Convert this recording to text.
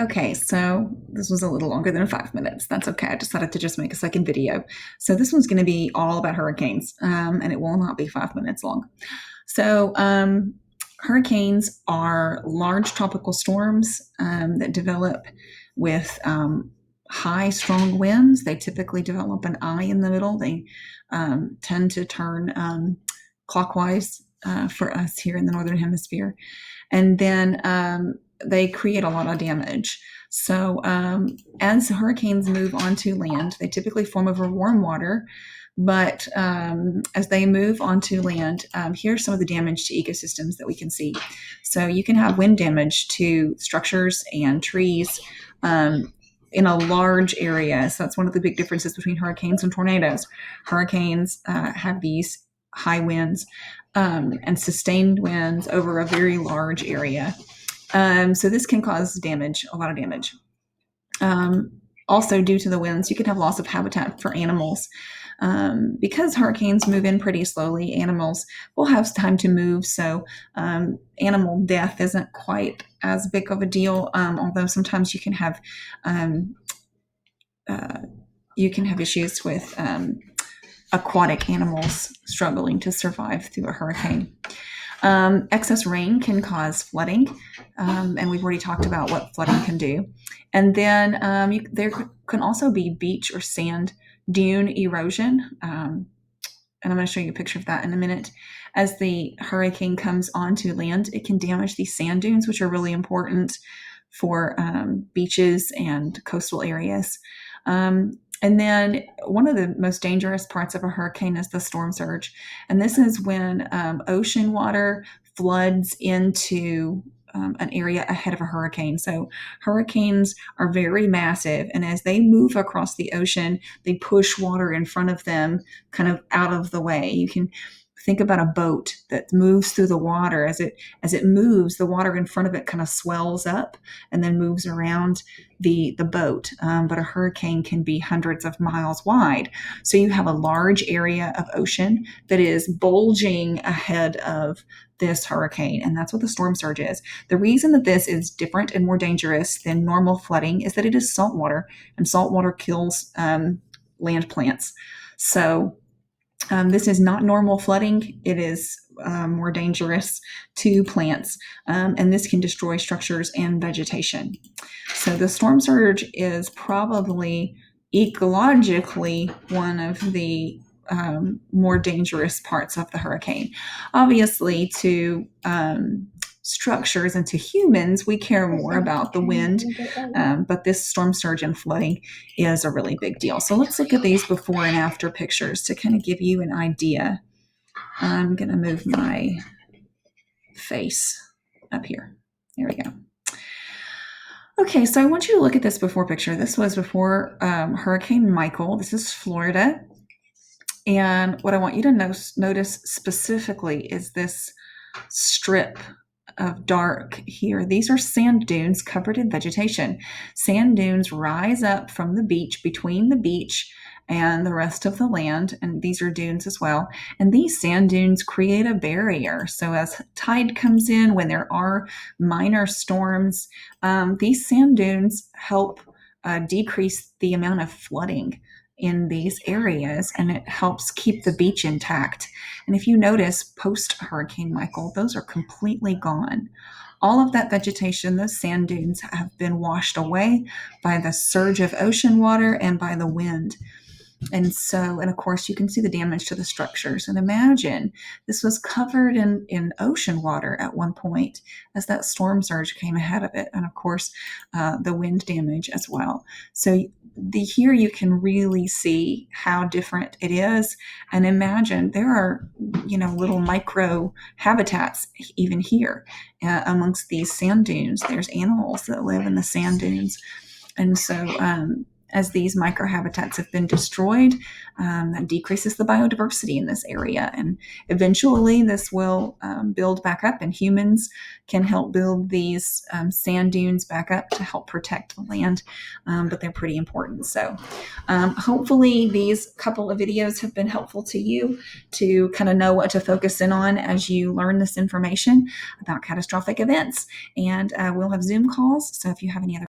Okay, so this was a little longer than 5 minutes. That's okay. I decided to just make a second video. So this one's going to be all about hurricanes, and it will not be 5 minutes long. So hurricanes are large tropical storms that develop with high, strong winds. They typically develop an eye in the middle. They tend to turn clockwise for us here in the Northern Hemisphere. And then they create a lot of damage. So as hurricanes move onto land, they typically form over warm water. But as they move onto land, here's some of the damage to ecosystems that we can see. So you can have wind damage to structures and trees in a large area. So that's one of the big differences between hurricanes and tornadoes. Hurricanes have these high winds and sustained winds over a very large area. So this can cause damage, a lot of damage. Also, due to the winds, you can have loss of habitat for animals. Because hurricanes move in pretty slowly, animals will have time to move. So animal death isn't quite as big of a deal, although sometimes you can have issues with aquatic animals struggling to survive through a hurricane. Excess rain can cause flooding, and we've already talked about what flooding can do. And then there can also be beach or sand dune erosion, and I'm going to show you a picture of that in a minute. As the hurricane comes onto land, it can damage these sand dunes, which are really important for beaches and coastal areas. And then one of the most dangerous parts of a hurricane is the storm surge. And this is when ocean water floods into an area ahead of a hurricane. So hurricanes are very massive. And as they move across the ocean, they push water in front of them kind of out of the way. You can think about a boat that moves through the water. As it moves, the water in front of it kind of swells up and then moves around the boat. But a hurricane can be hundreds of miles wide. So you have a large area of ocean that is bulging ahead of this hurricane, and that's what the storm surge is. The reason that this is different and more dangerous than normal flooding is that it is saltwater, and saltwater kills land plants. So this is not normal flooding. It is more dangerous to plants, and this can destroy structures and vegetation. So the storm surge is probably ecologically one of the more dangerous parts of the hurricane. Obviously, to structures and to humans, we care more about the wind, but this storm surge and flooding is a really big deal. So let's look at these before and after pictures to kind of give you an idea. I'm going to move my face up here. There we go. Okay, so I want you to look at this before picture. This was before Hurricane Michael. This is Florida. And what I want you to notice specifically is this strip of dark here. These are sand dunes covered in vegetation. Sand dunes rise up from the beach, between the beach and the rest of the land, and these are dunes as well. And these sand dunes create a barrier. So as tide comes in, when there are minor storms, these sand dunes help decrease the amount of flooding in these areas, and it helps keep the beach intact. And if you notice, post Hurricane Michael, those are completely gone. All of that vegetation, those sand dunes, have been washed away by the surge of ocean water and by the wind. And of course, you can see the damage to the structures. And imagine this was covered in ocean water at one point as that storm surge came ahead of it. And of course, the wind damage as well. So here you can really see how different it is. And imagine there are, little micro habitats even here amongst these sand dunes. There's animals that live in the sand dunes. And so as these microhabitats have been destroyed, that decreases the biodiversity in this area. And eventually this will build back up, and humans can help build these sand dunes back up to help protect the land, but they're pretty important. So hopefully these couple of videos have been helpful to you to kind of know what to focus in on as you learn this information about catastrophic events. And we'll have Zoom calls, so if you have any other